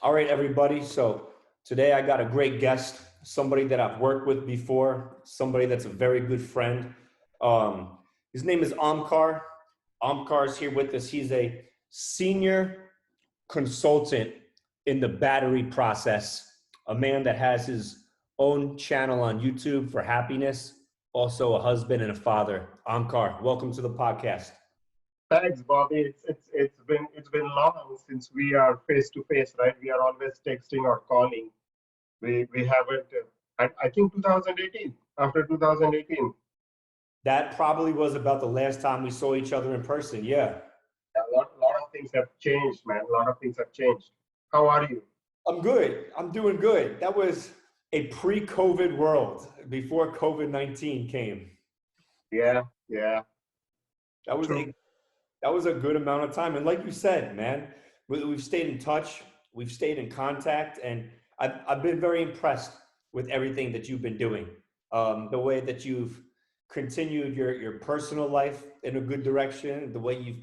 All right, everybody. So today I got a great guest, somebody that I've worked with before, somebody that's a very good friend. His name is Omkar. Omkar's here with us. He's a senior consultant in the battery process, a man that has his own channel on YouTube for happiness, also a husband and a father. Omkar, welcome to the podcast. Thanks, Bobby. It's been long since we are face to face, right? We are always texting or calling. We haven't. I think 2018. After 2018, That probably was about the last time we saw each other in person. Yeah. a lot of things have changed, man. A lot of things have changed. How are you? I'm good. I'm doing good. That was a pre-COVID world before COVID-19 came. Yeah, yeah, That was true. a that was a good amount of time. And like you said, man, we've stayed in touch, we've stayed in contact, and I've been very impressed with everything that you've been doing. The way that you've continued your personal life in a good direction, the way you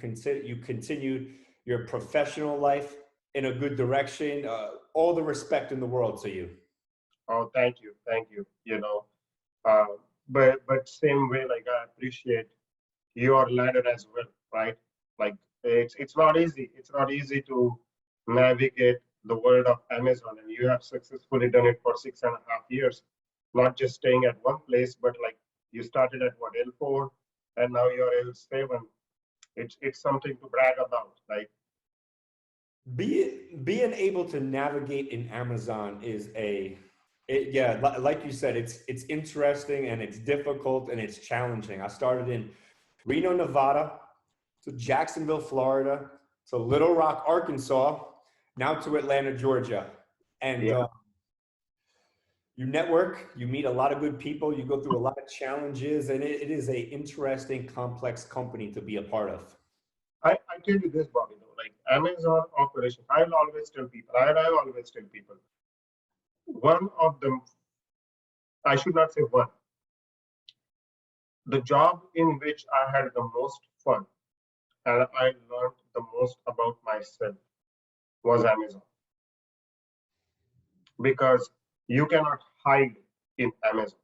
continued your professional life in a good direction. All the respect in the world to you. Oh, thank you, thank you. Uh, but same way, like I appreciate your ladder as well, right? Like it's not easy. It's not easy to navigate the world of Amazon, and you have successfully done it for 6.5 years. Not just staying at one place, but like you started at what, L4, and now you're L7. It's something to brag about. Like Being able to navigate in Amazon is yeah, like you said, it's interesting and it's difficult and it's challenging. I started in Reno, Nevada, to Jacksonville, Florida, to Little Rock, Arkansas, now to Atlanta, Georgia. And yeah, you network, you meet a lot of good people, you go through a lot of challenges, and it is a interesting, complex company to be a part of. I tell you this, Bobby, though, like Amazon operation, I always tell people, one of them, I should not say one, the job in which I had the most fun and I learned the most about myself was Amazon because you cannot hide in Amazon,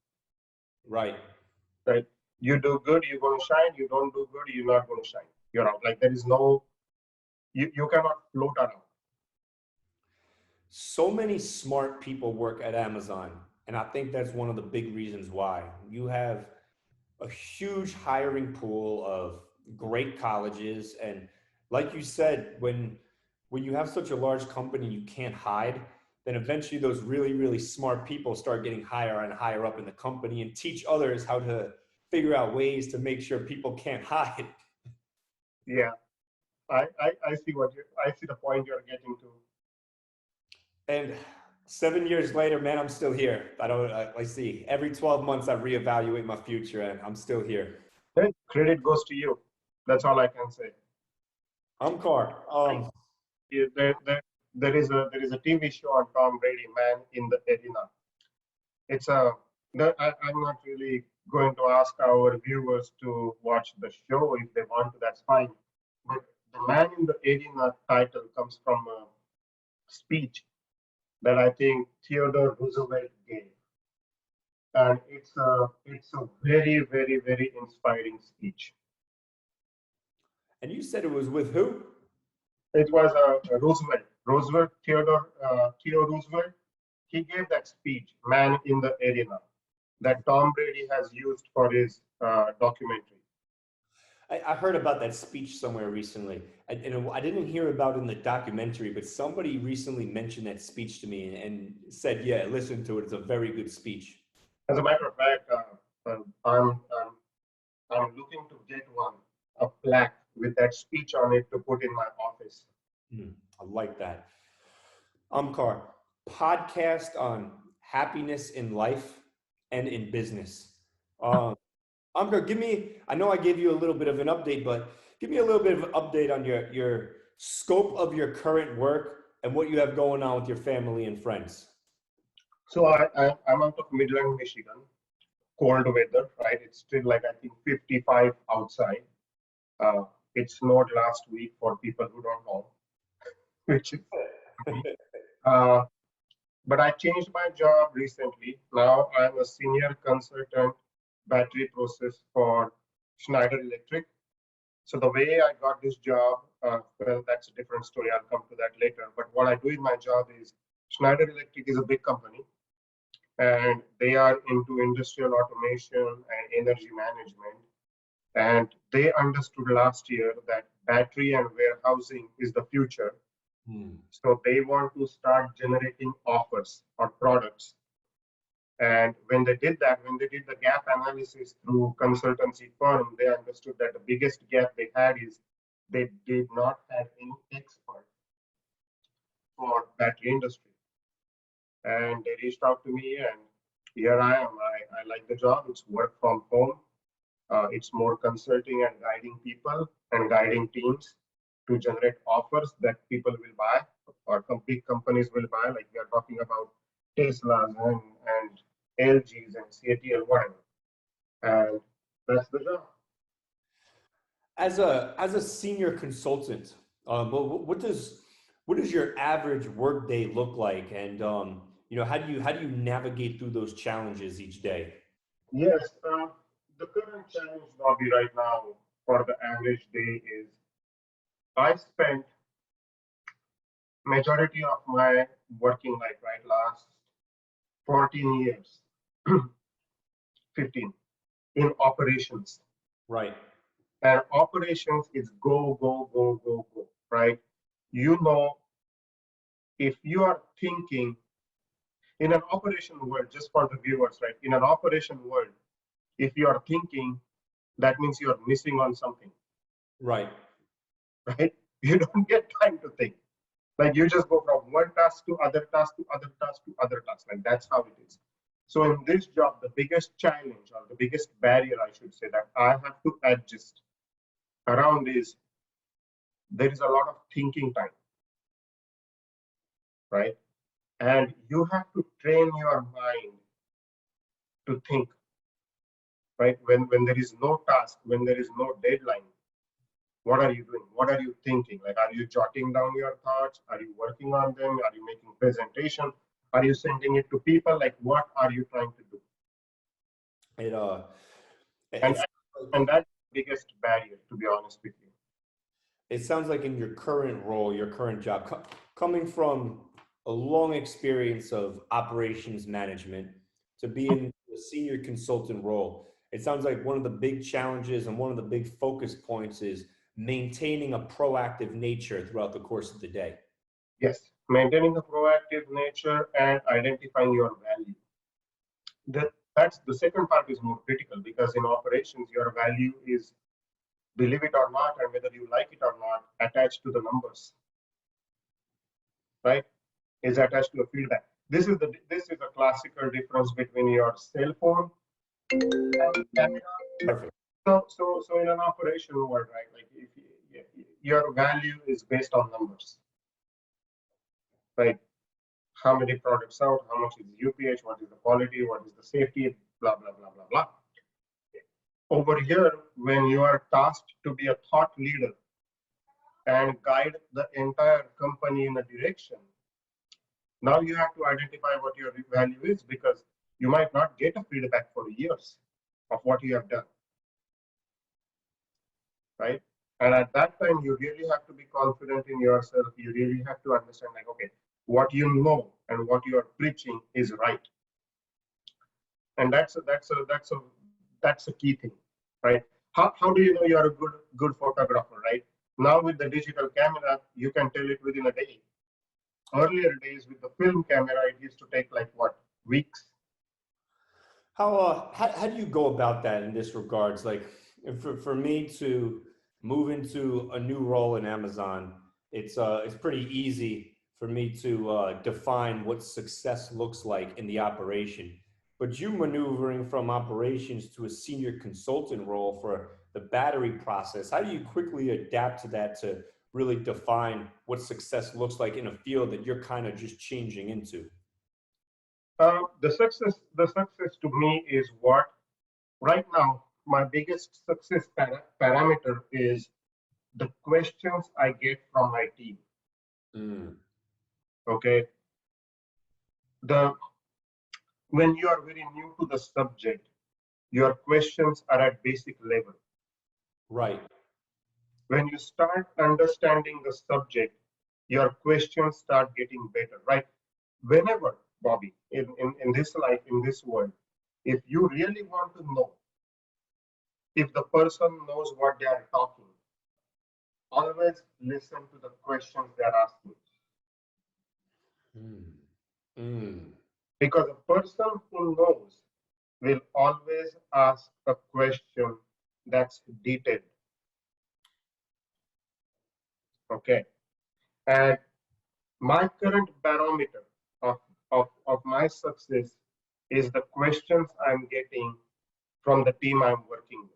Right. right? You do good, you're going to shine. You don't do good, you're not going to shine. You're out. Like there is no, you cannot float around. So many smart people work at Amazon, and I think that's one of the big reasons why. You have a huge hiring pool of great colleges, and like you said, when you have such a large company you can't hide, then eventually those really smart people start getting higher and higher up in the company and teach others how to figure out ways to make sure people can't hide. Yeah, I see I see the point you're getting to. And 7 years later, man, I'm still here. I see every 12 months I reevaluate my future, and I'm still here. Hey, credit goes to you. That's all I can say. I'm Car. Like there, there is a TV show on Tom Brady, Man in the Arena. It's a I'm not really going to ask our viewers to watch the show. If they want to, that's fine. But the Man in the Arena title comes from a speech that I think Theodore Roosevelt gave, and it's a very inspiring speech. And you said it was with who? It was Roosevelt, Theo Roosevelt. He gave that speech, Man in the Arena, that Tom Brady has used for his documentary. I heard about that speech somewhere recently, and I didn't hear about it in the documentary, but somebody recently mentioned that speech to me and said, "Yeah, listen to it. It's a very good speech." As a matter of fact, I'm looking to get a plaque with that speech on it to put in my office. I like that. Umkar, podcast on happiness in life and in business. Um, Umkar, I know I gave you a little bit of an update, but give me a little bit of an update on your scope of your current work and what you have going on with your family and friends. So I'm out of Midland, Michigan. Cold weather, right? It's still like I think 55 outside. Uh, it snowed last week for people who don't know, which is But I changed my job recently. Now I'm a senior consultant battery process for Schneider Electric. So the way I got this job, well, that's a different story. I'll come to that later. But what I do in my job is Schneider Electric is a big company, and they are into industrial automation and energy management. And they understood last year that battery and warehousing is the future. So they want to start generating offers or products. And when they did that, when they did the gap analysis through consultancy firm, they understood that the biggest gap they had is they did not have any expert for battery industry. And they reached out to me, and here I am. I like the job. It's work from home. It's more consulting and guiding people and guiding teams to generate offers that people will buy or big companies will buy. Like we are talking about Teslas and LGs and CATL, whatever. And that's the job. As a senior consultant, what does your average workday look like, and how do you navigate through those challenges each day? Yes, the current challenge, Bobby, right now for the average day is I spent majority of my working life, right, last 14 years, 15, in operations. Right. And operations is go, go, go, go, go, right? You know, if you are thinking in an operation world, just for the viewers, right? In an operation world, if you are thinking, that means you are missing on something. Right. Right? You don't get time to think. Like you just go from one task to other task to other task to other task. Like that's how it is. So in this job, the biggest challenge or the biggest barrier, I should say, that I have to adjust around is there is a lot of thinking time, right? And you have to train your mind to think, right? When there is no task, when there is no deadline, what are you doing? What are you thinking? Like, are you jotting down your thoughts? Are you working on them? Are you making presentation? Are you sending it to people? Like, what are you trying to do? And And that's the biggest barrier, to be honest with you. it sounds like in your current role, your current job, coming from a long experience of operations management to be in a senior consultant role, it sounds like one of the big challenges and one of the big focus points is maintaining a proactive nature throughout the course of the day. Yes, maintaining a proactive nature and identifying your value. That's the second part is more critical because in operations, your value is, believe it or not, and whether you like it or not, attached to the numbers, right? Is attached to a feedback. This is a classical difference between your cell phone and camera. Perfect. So in an operation world, right? Like if your value is based on numbers, right? How many products out, how much is the UPH, what is the quality, what is the safety, blah, blah, blah, blah, blah. Over here, when you are tasked to be a thought leader and guide the entire company in a direction, now you have to identify what your value is because you might not get a feedback for years of what you have done, right? And at that time, you really have to be confident in yourself. You really have to understand, like, okay, what you know and what you are preaching is right. And that's a key thing, right? How do you know you're a good photographer, right? Now with the digital camera, you can tell it within a day. Earlier days with the film camera, it used to take like what, weeks? How do you go about that in this regards? Like for me to move into a new role in Amazon, it's pretty easy for me to define what success looks like in the operation. But you maneuvering from operations to a senior consultant role for the battery process, how do you quickly adapt to that to really define what success looks like in a field that you're kind of just changing into? The success to me is what right now my biggest success parameter is the questions I get from my team. Okay, the when you are very new to the subject, your questions are at basic level. Right. When you start understanding the subject, your questions start getting better, right? Whenever, Bobby, in this life, in this world, if you really want to know if the person knows what they are talking, always listen to the questions they are asking. Mm. Mm. Because a person who knows will always ask a question that's detailed. Okay. And my current barometer of my success is the questions I'm getting from the team I'm working with.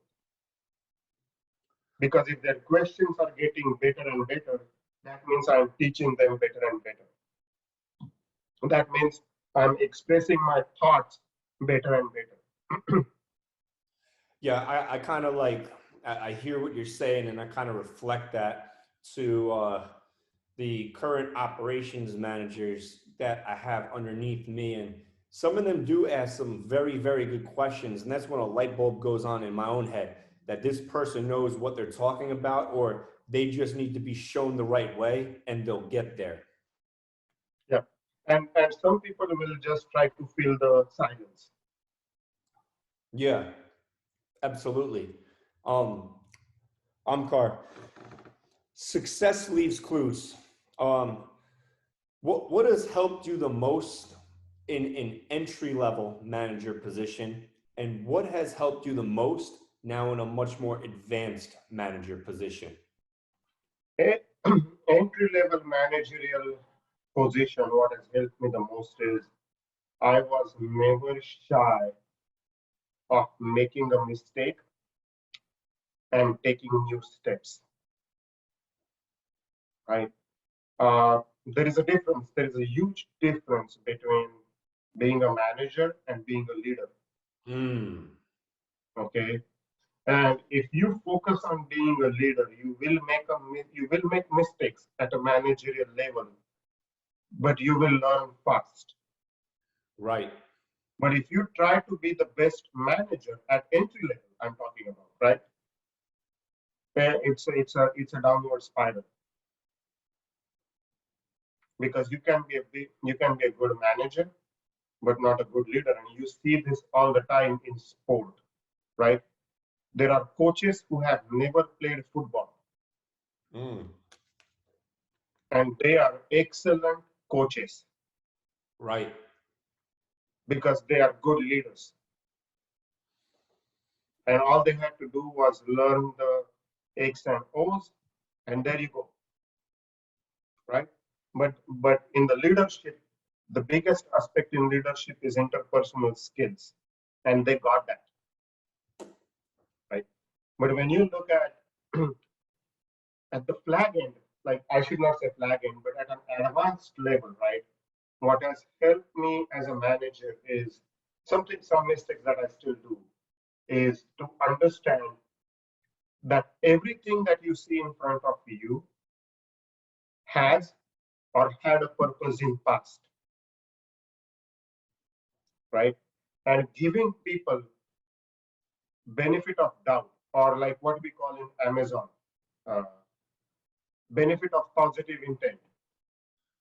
Because if their questions are getting better and better, that means I'm teaching them better and better. That means I'm expressing my thoughts better and better. Yeah, I kind of like, I hear what you're saying, and I kind of reflect that to the current operations managers that I have underneath me. And some of them do ask some very, very good questions. And that's when a light bulb goes on in my own head that this person knows what they're talking about, or they just need to be shown the right way and they'll get there. Yeah. And some people will just try to fill the silence. Yeah, absolutely. Um, Omkar, success leaves clues. Um, what has helped you the most in an entry level manager position, and what has helped you the most now in a much more advanced manager position? Entry level managerial position, what has helped me the most is I was never shy of making a mistake and taking new steps. Right? There is a difference. There is a huge difference between being a manager and being a leader. Mm. Okay, and if you focus on being a leader, you will make mistakes at a managerial level, but you will learn fast. Right. But if you try to be the best manager at entry level, I'm talking about, right? It's a downward spiral because you can be a good manager, but not a good leader, and you see this all the time in sport, right? There are coaches who have never played football, Mm. and they are excellent coaches Right. because they are good leaders. And all they had to do was learn the X and O's, and there you go, right? But in the leadership, the biggest aspect in leadership is interpersonal skills, and they got that, right? But when you look at at the flag end, like I should not say flag end, but at an advanced level, right? What has helped me as a manager is some mistakes that I still do is to understand that everything that you see in front of you has or had a purpose in past, right? And giving people benefit of doubt, or like what we call in Amazon, uh, benefit of positive intent,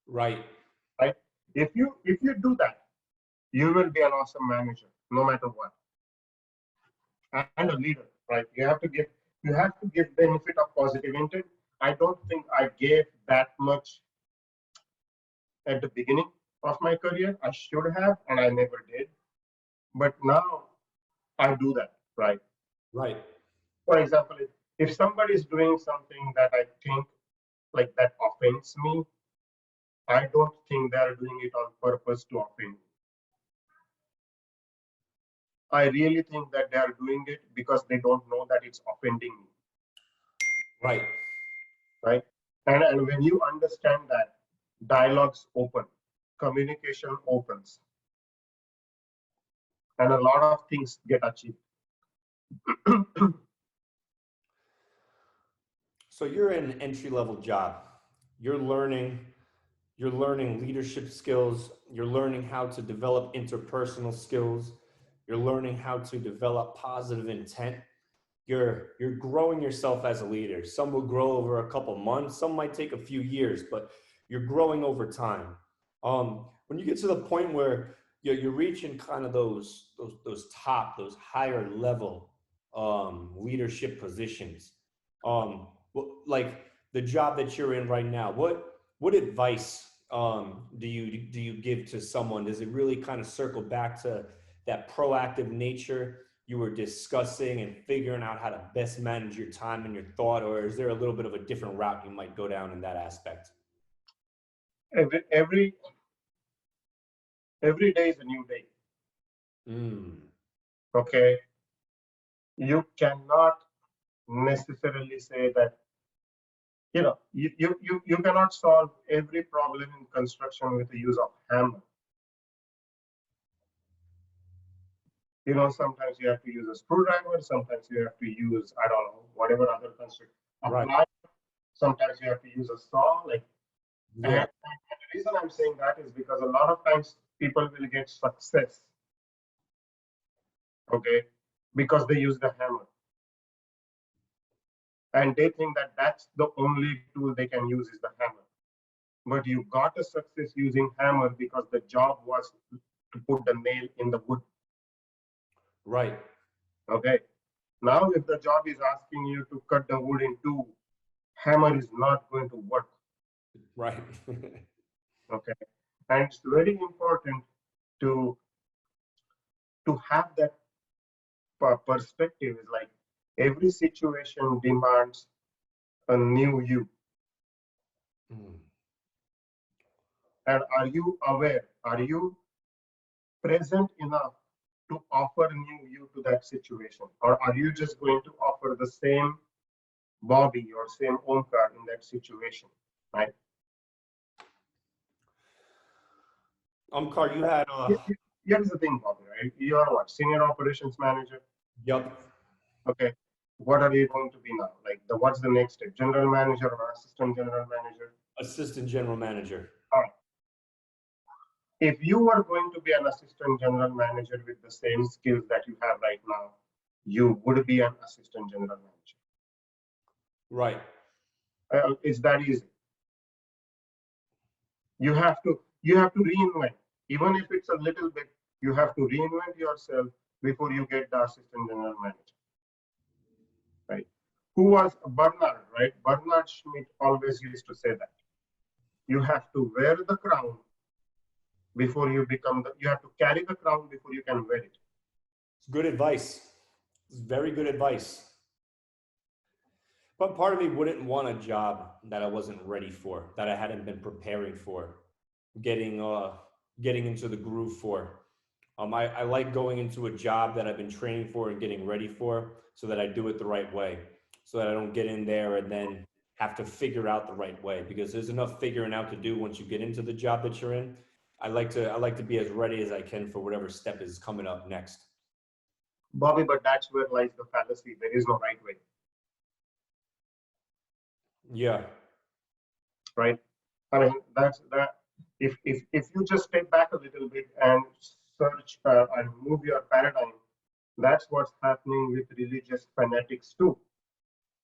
Right. right? If you do that, you will be an awesome manager, no matter what, and a leader, right? You have to give benefit of positive intent. I don't think I gave that much at the beginning of my career. I should have, and I never did. But now I do that, right? Right. For example, if somebody is doing something that I think like that offends me, I don't think they are doing it on purpose to offend me. I really think that they are doing it because they don't know that it's offending me, Right. right? And when you understand that, dialogues open, communication opens, and a lot of things get achieved. So you're in an entry level job. You're learning. you're learning leadership skills, you're learning how to develop interpersonal skills, you're learning how to develop positive intent. You're growing yourself as a leader. Some will grow over a couple months, some might take a few years, but you're growing over time. When you get to the point where you're reaching kind of those higher level leadership positions, like the job that you're in right now, what advice do you give to someone? Does it really kind of circle back to that proactive nature you were discussing and figuring out how to best manage your time and your thought, or is there a little bit of a different route you might go down in that aspect? Every day is a new day. Mm, Okay, you cannot necessarily say that, you cannot solve every problem in construction with the use of hammer. Sometimes you have to use a screwdriver, sometimes you have to use, I don't know, whatever other construction right. apply. Sometimes you have to use a saw. And Yeah. the reason I'm saying that is because a lot of times people will get success, okay, because they use the hammer. And they think that that's the only tool they can use is the hammer. But you got a success using hammer because the job was to put the nail in the wood. Right. Okay. Now, if the job is asking you to cut the wood in two, hammer is not going to work. Right. Okay. And it's very important to have that perspective. Is like every situation demands a new you. Mm. And are you aware? Are you present enough to offer new you to that situation? Or are you just going to offer the same Bobby or same Omkar in that situation? Right? Omkar, you had Here's the thing, Bobby, right? You are what? Senior operations manager? yep, Okay. What are you going to be now? Like what's the next step? General manager or assistant general manager? assistant general manager. All right. If you were going to be an assistant general manager with the same skills that you have right now, you would be an assistant general manager. Right. It's that easy. You have to reinvent, even if it's a little bit. You have to reinvent yourself before you get the assistant general manager. Right? Who was Bernard? Right? Bernard Schmidt always used to say that you have to wear the crown before you become the. You have to carry the crown before you can wear it. It's good advice. It's very good advice. But part of me wouldn't want a job that I wasn't ready for, that I hadn't been preparing for, getting getting into the groove for. I like going into a job that I've been training for and getting ready for so that I do it the right way, so that I don't get in there and then have to figure out the right way, because there's enough figuring out to do once you get into the job that you're in. I like to be as ready as I can for whatever step is coming up next. Bobby, but that's where lies the fallacy. There is no right way. Yeah. Right? I mean, that's that. If you just step back a little bit and search and move your paradigm, that's what's happening with religious fanatics too.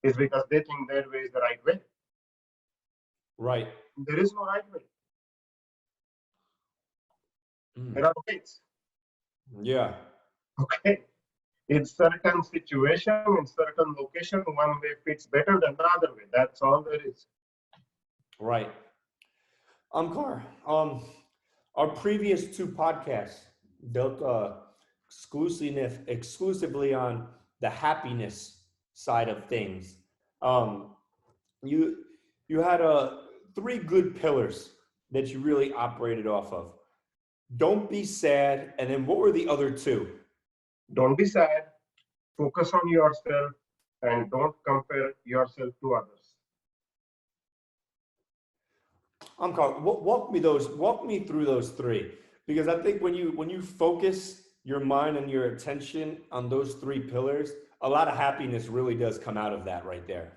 Is because they think their way is the right way. Right. There is no right way. There are ways. Yeah. Okay. In certain situation, in certain location, one way fits better than the other way. That's all there is. Right. Omkar, our previous two podcasts dealt exclusively on the happiness side of things. Um, you you had three good pillars that you really operated off of. Don't be sad, and then what were the other two? Don't be sad. Focus on yourself and don't compare yourself to others. Omkar, walk me through those three, because I think when you focus your mind and your attention on those three pillars, a lot of happiness really does come out of that right there.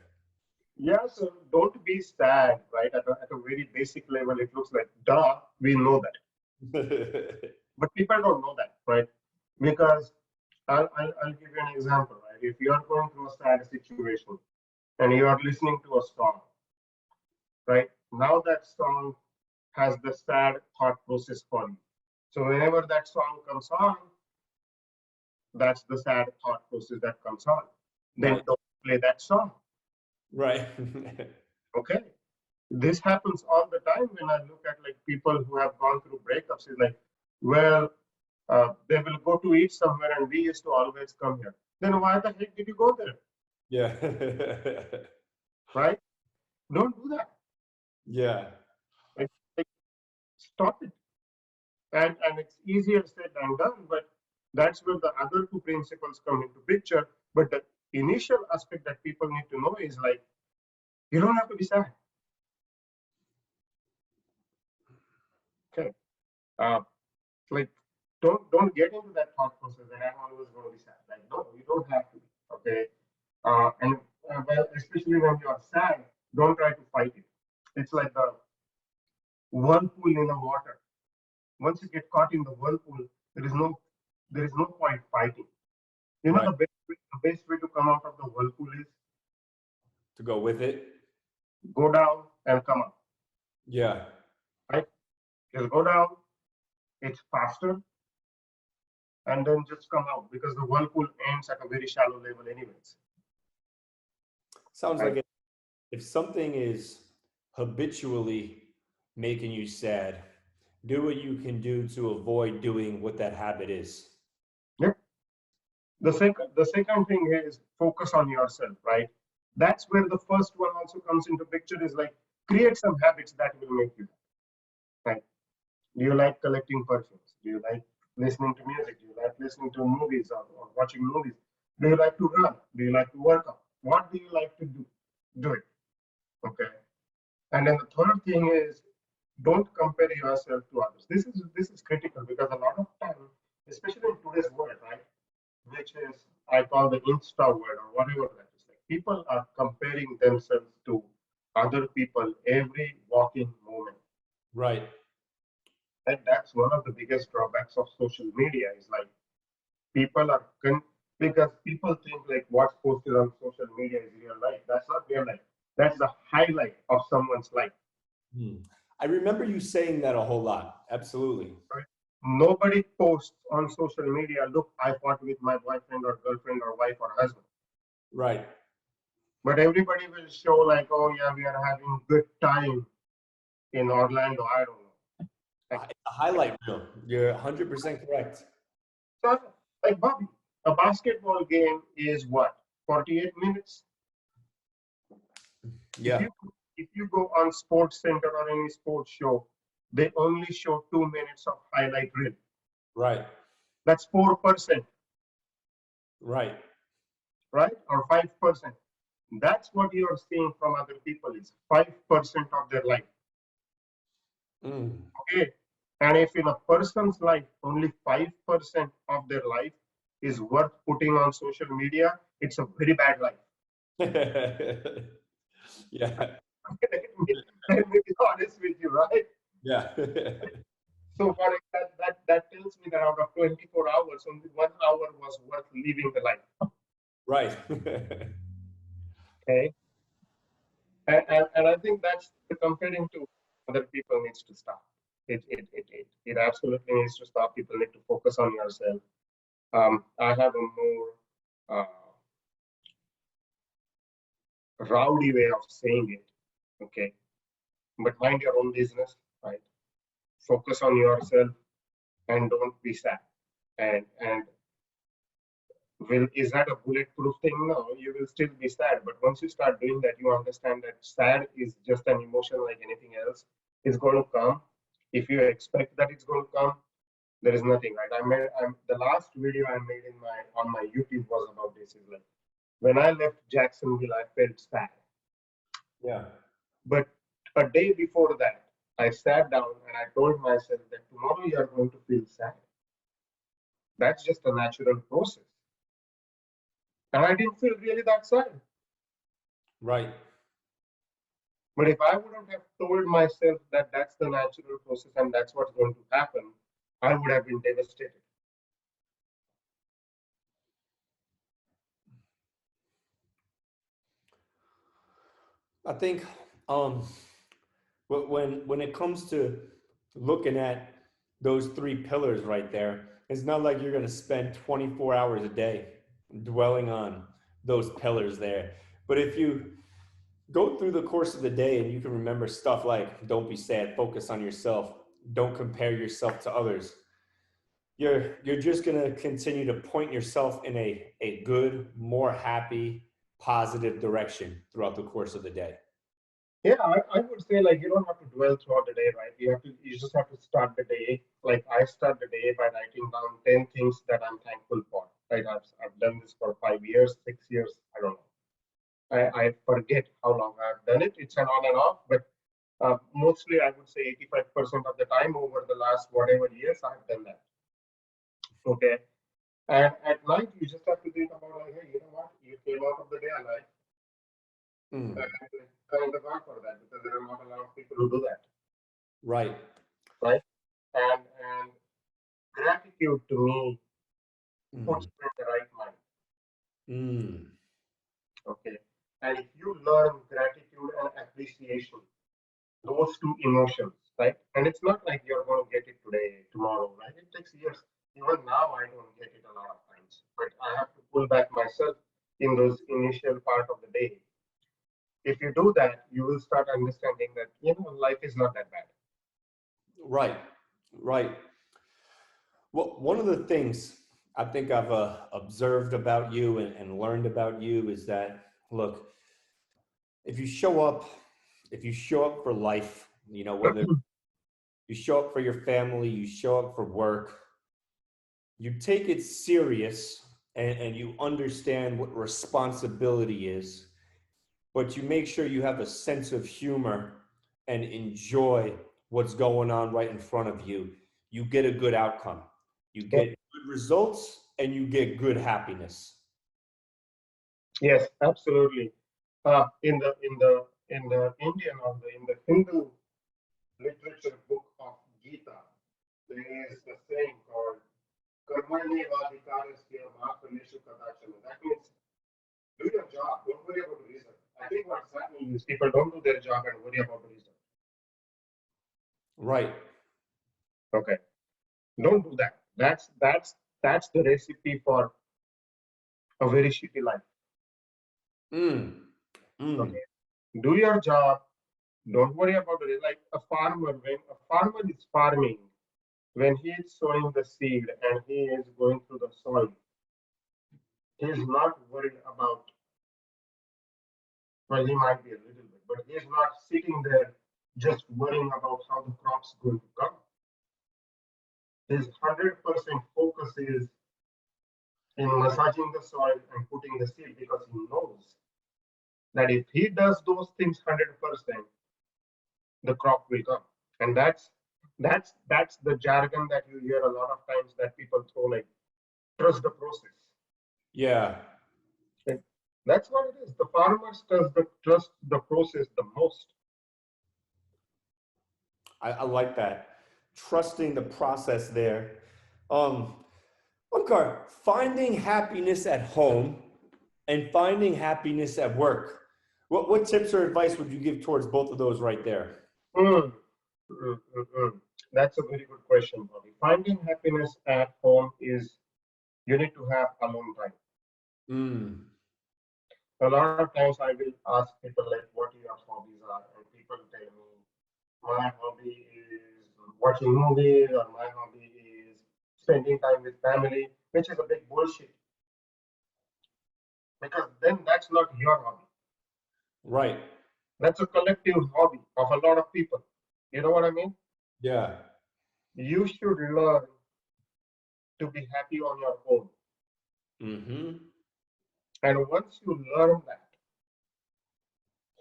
Yeah, so don't be sad, right? At a very basic level, it looks like, duh, we know that. But people don't know that, right? Because I'll give you an example, right? If you are going through a sad situation and you are listening to a song, right? Now that song has the sad thought process for you. So whenever that song comes on, that's the sad thought process that comes on. Then Right. don't play that song. Right. Okay. This happens all the time when I look at like people who have gone through breakups. It's like, well, they will go to eat somewhere and we used to always come here. Then why the heck did you go there? Yeah. Right? Don't do that. Yeah. Like, like, stop it. And it's easier said than done, but that's where the other two principles come into picture. But the initial aspect that people need to know is like, you don't have to be sad. Okay. Uh, like don't get into that thought process that I'm always going to be sad. Like, no, you don't have to be. Okay. And well, especially when you are sad, don't try to fight it. It's like the whirlpool in the water. Once you get caught in the whirlpool, there is no point fighting. You know Right. the best way to come out of the whirlpool is To go with it. go down and come up. Yeah. Right? Just go down. It's faster, and then just come out because the whirlpool ends at a very shallow level, anyways. Sounds Right? like if something is habitually making you sad, do what you can do to avoid doing what that habit is. Yeah. The second thing is focus on yourself, right? That's where the first one also comes into picture is like create some habits that will make you happy, right? Do you like collecting perfumes? Do you like listening to music? Do you like listening to movies or watching movies? Do you like to run? Do you like to work out? What do you like to do? Do it. Okay. And then the third thing is don't compare yourself to others. This is critical because a lot of time, especially in today's world, right? Which is I call the Insta word or whatever that is. Like people are comparing themselves to other people every walking moment. Right. And that's one of the biggest drawbacks of social media is like people are because people think like what's posted on social media is real life. That's not real life. That's the highlight of someone's life. Hmm. I remember you saying that a whole lot. Absolutely. Right? Nobody posts on social media, look, I fought with my boyfriend or girlfriend or wife or husband. Right. But everybody will show like, oh yeah, we are having good time in Orlando. I don't know. Like, It's a highlight reel. You're 100% correct. so, like Bobby, a basketball game is what? 48 minutes? If Yeah. you if you go on Sports Center or any sports show, they only show 2 minutes of highlight reel. Right. That's 4%, Right. right? Or 5%. That's what you are seeing from other people is 5% of their life. Mm. Okay. And if in a person's life, only 5% of their life is worth putting on social media, it's a very bad life. Yeah. Let me be honest with you, right? Yeah. So for that tells me that out of 24 hours, only 1 hour was worth living the life. Right. Okay. And I think that's the comparing to other people needs to stop. It absolutely needs to stop. People need to focus on yourself. I have a more rowdy way of saying it. Okay. But mind your own business, right? Focus on yourself and don't be sad. And will is that a bulletproof thing? No, you will still be sad. But once you start doing that, you understand that sad is just an emotion like anything else. It's going to come. If you expect that it's going to come, there is nothing, right? The last video I made in my on my YouTube was about this. Is like when I left Jacksonville, I felt sad. Yeah. But a day before that, I sat down and I told myself that tomorrow you are going to feel sad. That's just a natural process. And I didn't feel really that sad. Right. But if I wouldn't have told myself that that's the natural process and that's what's going to happen, I would have been devastated. I think um, when it comes to looking at those three pillars right there, it's not like you're going to spend 24 hours a day dwelling on those pillars there. But if you go through the course of the day and you can remember stuff like don't be sad, focus on yourself, don't compare yourself to others, you're just going to continue to point yourself in a good, more happy, positive direction throughout the course of the day. Yeah, I would say like you don't have to dwell throughout the day, right? You just have to start the day. Like I start the day by writing down 10 things that I'm thankful for. Right. I've done this for 5 years, 6 years, I don't know. I forget how long I've done it. It's an on and off, but mostly I would say 85% of the time over the last whatever years I've done that. Okay. And at night you just have to think about like, hey, you know what? You came out of the day alive. Mm, And thank the God for that because there are not a lot of people who do that. right. Right. And gratitude to me puts Mm, you in the right mind. mm, Okay. And if you learn gratitude and appreciation, those two emotions, right? And it's not like you're going to get it today, tomorrow, right? It takes years. Even now, I don't get it a lot of times, but I have to pull back myself in those initial part of the day. If you do that, you will start understanding that, life is not that bad. right. Right. Well, one of the things I think I've observed about you and learned about you is that, look, if you show up, if you show up for life, whether you show up for your family, you show up for work, you take it serious and you understand what responsibility is, but you make sure you have a sense of humor and enjoy what's going on right in front of you, you get a good outcome. You Yep. get good results and you get good happiness. Yes, absolutely. In the Indian or in the Hindu literature book of Gita, there is a saying called Karmani Vadhikarasya Mahakaleshu Kadachana. That means do your job, don't worry about the result. I think what's happening is people don't do their job and worry about the result. Right. Okay. Don't do that. That's the recipe for a very shitty life. Mm. Mm. Okay. Do your job. Don't worry about it. Like a farmer, when a farmer is farming, when he is sowing the seed and he is going through the soil, he is not worried about, well, he might be a little bit, but he is not sitting there just worrying about how the crop's going to come. His 100% focus is in massaging the soil and putting the seed because he knows that if he does those things 100%, the crop will come. And that's the jargon that you hear a lot of times that people throw like trust the process. Yeah. And that's what it is. The farmers trust the process the most. I like that. Trusting the process there. Um, Omkar, finding happiness at home and finding happiness at work. What tips or advice would you give towards both of those right there? Mm, That's a very good question, Bobby. Finding happiness at home is you need to have alone time. Mm. A lot of times I will ask people like what your hobbies are, and people tell me my hobby is watching movies or my hobby is spending time with family, which is a big bullshit because then that's not your hobby. Right. That's a collective hobby of a lot of people. You know what I mean? Yeah. You should learn to be happy on your own. Mm-hmm. And once you learn that,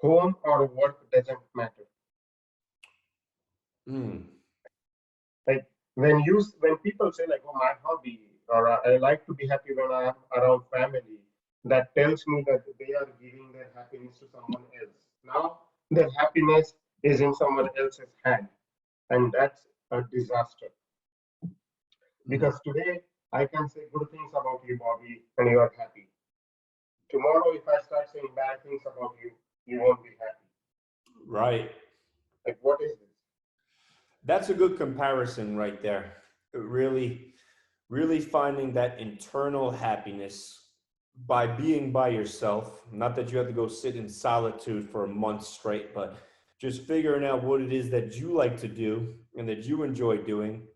home or work doesn't matter. Mm. Like when people say like, oh, my hobby or I like to be happy when I'm around family, that tells me that they are giving their happiness to someone else. Now Their happiness is in someone else's hand, and that's a disaster. Because today I can say good things about you, Bobby, and you are happy. Tomorrow, if I start saying bad things about you, you won't be happy. Right. Like, what is this? That's a good comparison right there. Really, really finding that internal happiness by being by yourself. Not that you have to go sit in solitude for a month straight, but just figuring out what it is that you like to do and that you enjoy doing.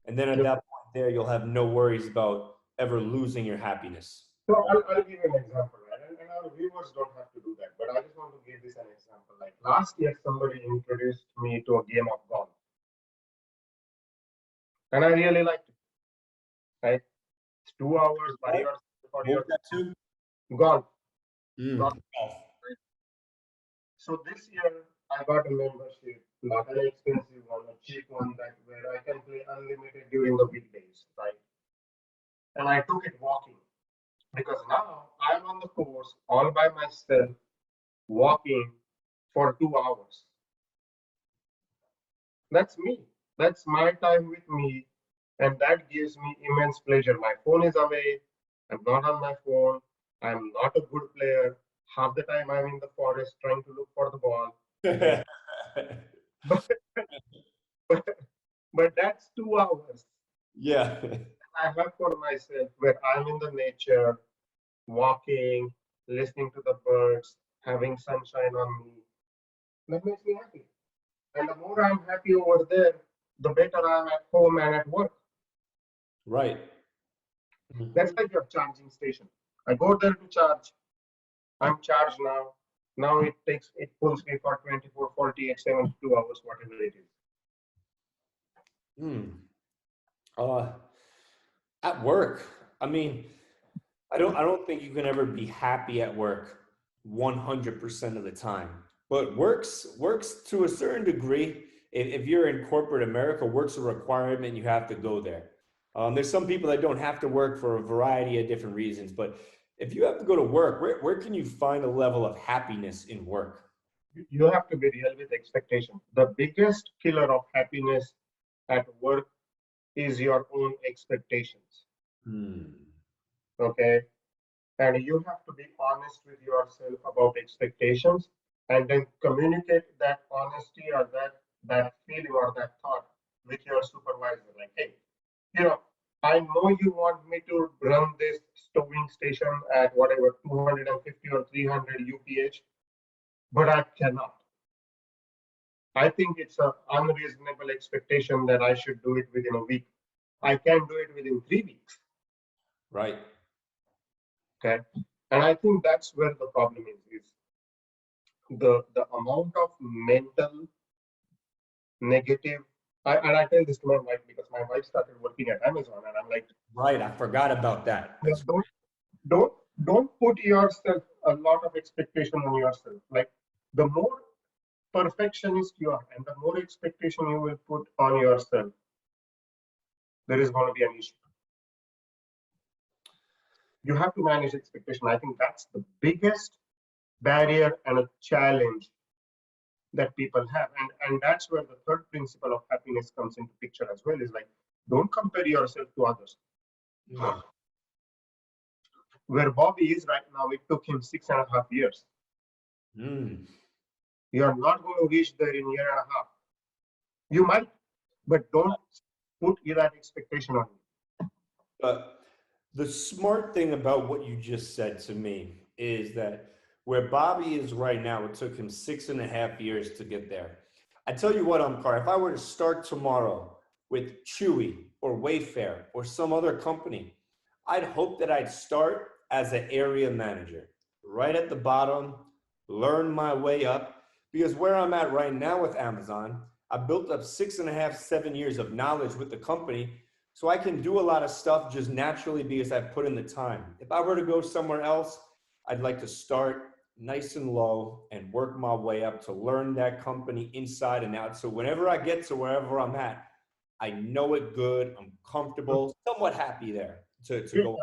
And then at Yep. that point there, you'll have no worries about ever losing your happiness. So I'll give you an example, right? And our viewers don't have to do that, but I just want to give this an example. Like last year, somebody introduced me to a game of golf, and I really liked it. Right? It's 2 hours by What? yourself for What was your that too? golf. Mm. golf. So this year, I got a membership, not an expensive one, a cheap one that where I can play unlimited during the weekdays, right? And I took it walking because now I'm on the course all by myself, walking for 2 hours. That's me. That's my time with me. And that gives me immense pleasure. My phone is away. I'm not on my phone. I'm not a good player. Half the time I'm in the forest trying to look for the ball. Right? But, but, but that's 2 hours Yeah. I have for myself where I'm in the nature, walking, listening to the birds, having sunshine on me. That makes me happy. And the more I'm happy over there, the better I'm at home and at work. Right. That's like your charging station. I go there to charge. I'm charged now. Now it pulls me for 24, 48, 72 hours, whatever it is. Mm. Uh, at work, I mean, I don't think you can ever be happy at work 100% of the time. But works to a certain degree. If you're in corporate America, work's a requirement. You have to go there. There's some people that don't have to work for a variety of different reasons. But if you have to go to work, where can you find a level of happiness in work? You have to be real with expectation. The biggest killer of happiness at work is your own expectations. Hmm. Okay. And you have to be honest with yourself about expectations and then communicate that honesty or that feeling or that thought with your supervisor. Like, hey, you know, I know you want me to run this stowing station at whatever 250 or 300 UPH, but I cannot. I think it's an unreasonable expectation that I should do it within a week. I can do it within 3 weeks. Right. Okay. And I think that's where the problem is the amount of mental negative. And I tell this to my wife because my wife started working at Amazon, and I'm like, Right. I forgot about that. That's don't don't don't put yourself a lot of expectation on yourself. Like the more perfectionist you are, and the more expectation you will put on yourself, there is going to be an issue. You have to manage expectation. I think that's the biggest barrier and a challenge that people have, and that's where the third principle of happiness comes into picture as well, is like don't compare yourself to others. Mm. Where Bobby is right now, it took him 6.5 years. Mm. You're not going to reach there in a year and a half. You might, but don't put that expectation on you. But the smart thing about what you just said to me is that where Bobby is right now, it took him 6.5 years to get there. I tell you what, Omkar, if I were to start tomorrow with Chewy or Wayfair or some other company, I'd hope that I'd start as an area manager, right at the bottom, learn my way up. Because where I'm at right now with Amazon, I built up 6.5, 7 years of knowledge with the company, so I can do a lot of stuff just naturally because I've put in the time. If I were to go somewhere else, I'd like to start nice and low and work my way up to learn that company inside and out. So whenever I get to wherever I'm at, I know it good, I'm comfortable, somewhat happy there to go.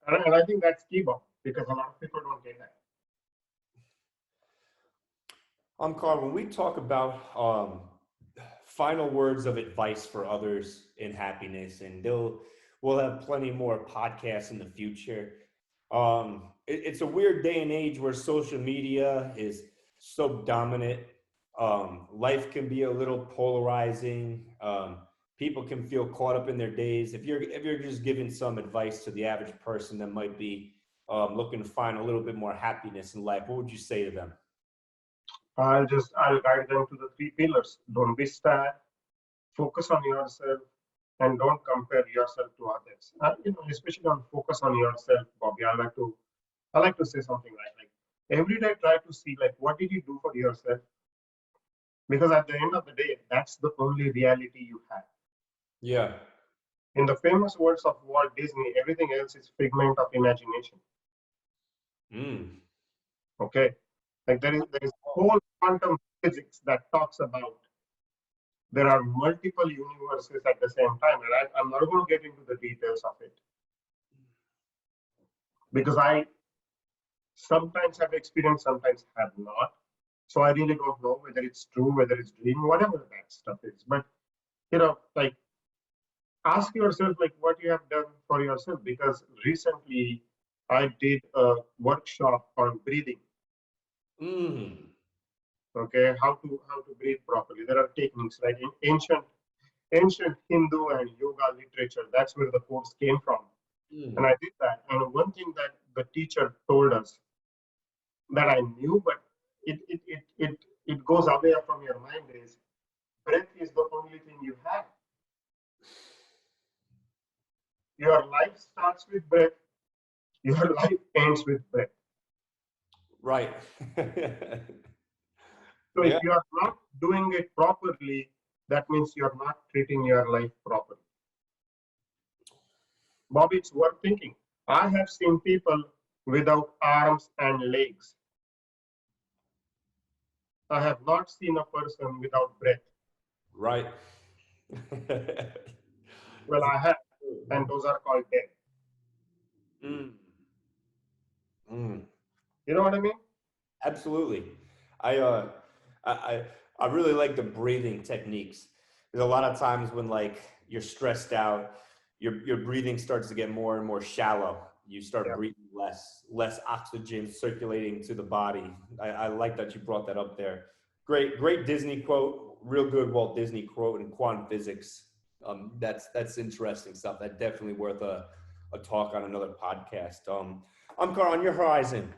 And I think that's key, Bob, because a lot of people don't get that. Carl, when we talk about final words of advice for others in happiness, and we'll have plenty more podcasts in the future. It's a weird day and age where social media is so dominant. Life can be a little polarizing. People can feel caught up in their days. If you're just giving some advice to the average person that might be looking to find a little bit more happiness in life, what would you say to them? I'll guide them to the three pillars. Don't be sad, focus on yourself, and don't compare yourself to others. Especially on focus on yourself, Bobby. I like to say something like every day try to see like what did you do for yourself? Because at the end of the day, that's the only reality you have. Yeah. In the famous words of Walt Disney, everything else is figment of imagination. Mm. Okay, like there is whole quantum physics that talks about there are multiple universes at the same time, and I'm not going to get into the details of it because I sometimes have experienced, sometimes have not. So I really don't know whether it's true, whether it's dream, whatever that stuff is. But like ask yourself like what you have done for yourself because recently I did a workshop on breathing. Mm. Okay, how to breathe properly. There are techniques like in ancient Hindu and yoga literature. That's where the course came from. And Mm. I did that. And one thing that the teacher told us that I knew, but it goes away from your mind is breath is the only thing you have. Your life starts with breath. Your life ends with breath. Right. So if Yeah. you are not doing it properly, that means you're not treating your life properly. Bobby, it's worth thinking. I have seen people without arms and legs. I have not seen a person without breath. Right. Well, I have, and those are called dead. Mm. Mm. You know what I mean? Absolutely. I uh I, I I really like the breathing techniques. There's a lot of times when like you're stressed out, your breathing starts to get more and more shallow. You start Yeah. breathing less oxygen circulating to the body. I like that you brought that up there. Great Disney quote, real good Walt Disney quote in quantum physics. That's interesting stuff. That definitely worth a talk on another podcast. I'm Carl on your horizon.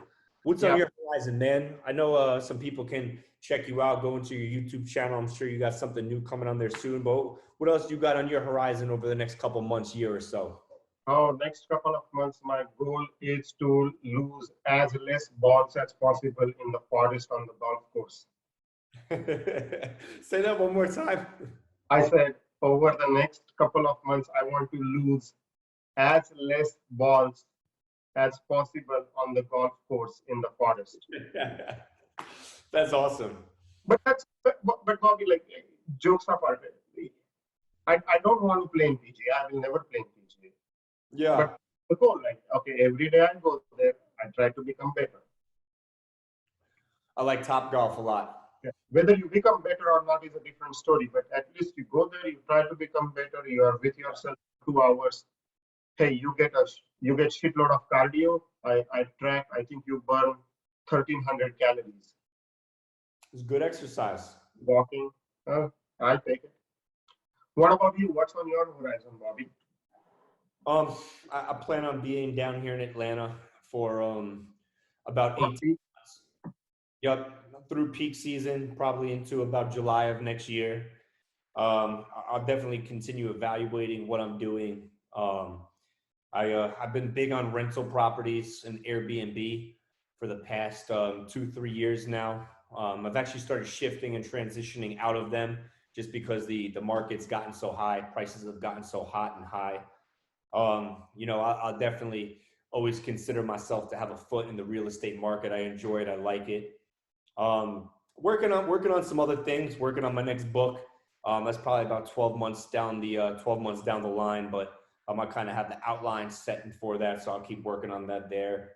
What's on Yeah. your horizon, man? I know some people can check you out, go into your YouTube channel. I'm sure you got something new coming on there soon. But what else you got on your horizon over the next couple months, year or so? Oh, next couple of months, my goal is to lose as less balls as possible in the forest on the golf course. Say that one more time. I said over the next couple of months, I want to lose as less balls as possible on the golf course in the forest. That's awesome. But Bobby, like jokes apart, I don't want to play in PGA. I will never play in PGA. Yeah, But the goal, like okay, every day I go there, I try to become better. I like Top Golf a lot. Yeah. Whether you become better or not is a different story. But at least you go there, you try to become better. You are with yourself 2 hours. Hey, you get shitload of cardio. I track. I think you burn 1,300 calories It's good exercise. walking. I'll take it. What about you? What's on your horizon, Bobby? Um, I plan on being down here in Atlanta for about 18 months. Yep, through peak season, probably into about July of next year. I'll definitely continue evaluating what I'm doing. I've been big on rental properties and Airbnb for the past 2 3 years now. I've actually started shifting and transitioning out of them just because the market's gotten so high, prices have gotten so hot and high. I'll definitely always consider myself to have a foot in the real estate market. I enjoy it. I like it. Working on some other things. Working on my next book. That's probably about 12 months down the line, but I kind of have the outline set for that, so I'll keep working on that there.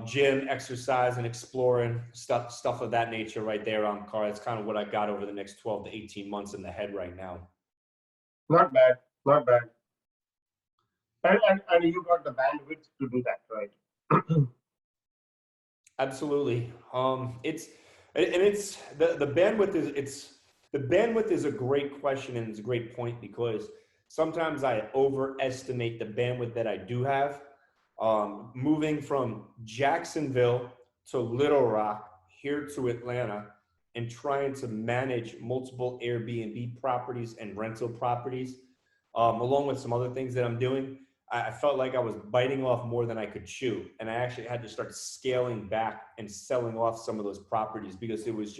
gym, exercise, and exploring stuff of that nature right there, Omkar. That's kind of what I got over the next 12 to 18 months in the head right now. Not bad, not bad. And you got the bandwidth to do that, right? Absolutely. It's the bandwidth the bandwidth is a great question, and it's a great point because sometimes I overestimate the bandwidth that I do have. Moving from Jacksonville to Little Rock here to Atlanta and trying to manage multiple Airbnb properties and rental properties, along with some other things that I'm doing. I felt like I was biting off more than I could chew. And I actually had to start scaling back and selling off some of those properties because it was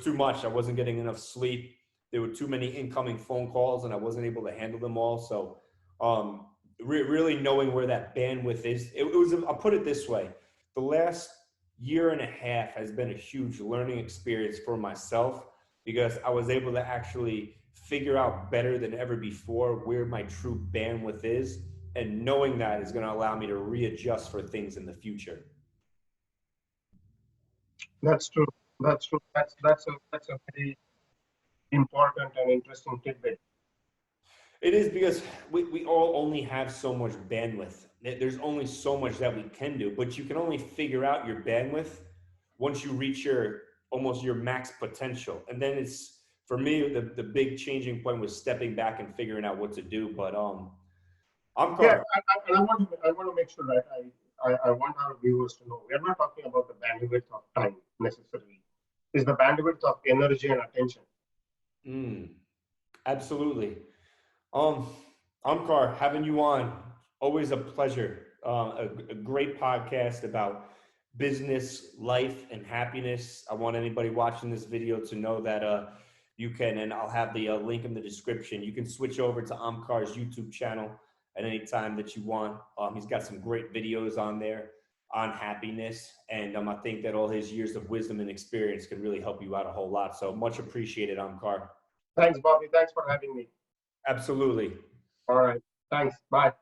too much. I wasn't getting enough sleep. There were too many incoming phone calls and I wasn't able to handle them all. So really knowing where that bandwidth is, I'll put it this way. The last year and a half has been a huge learning experience for myself because I was able to actually figure out better than ever before where my true bandwidth is, and knowing that is going to allow me to readjust for things in the future. That's true. That's true. That's a very important and interesting tidbit. It is because we all only have so much bandwidth. There's only so much that we can do, but you can only figure out your bandwidth once you reach almost your max potential. And then it's, for me, the big changing point was stepping back and figuring out what to do. But Yeah, and I want to make sure that I want our viewers to know we're not talking about the bandwidth of time necessarily. It's the bandwidth of energy and attention. Absolutely. Omkar, having you on, always a pleasure. A great podcast about business, life, and happiness. I want anybody watching this video to know that you can, and I'll have the link in the description. You can switch over to Omkar's YouTube channel at any time that you want. He's got some great videos on there on happiness, and I think that all his years of wisdom and experience can really help you out a whole lot. So much appreciated, Omkar. Thanks, Bobby. Thanks for having me. Absolutely. All right. Thanks. Bye.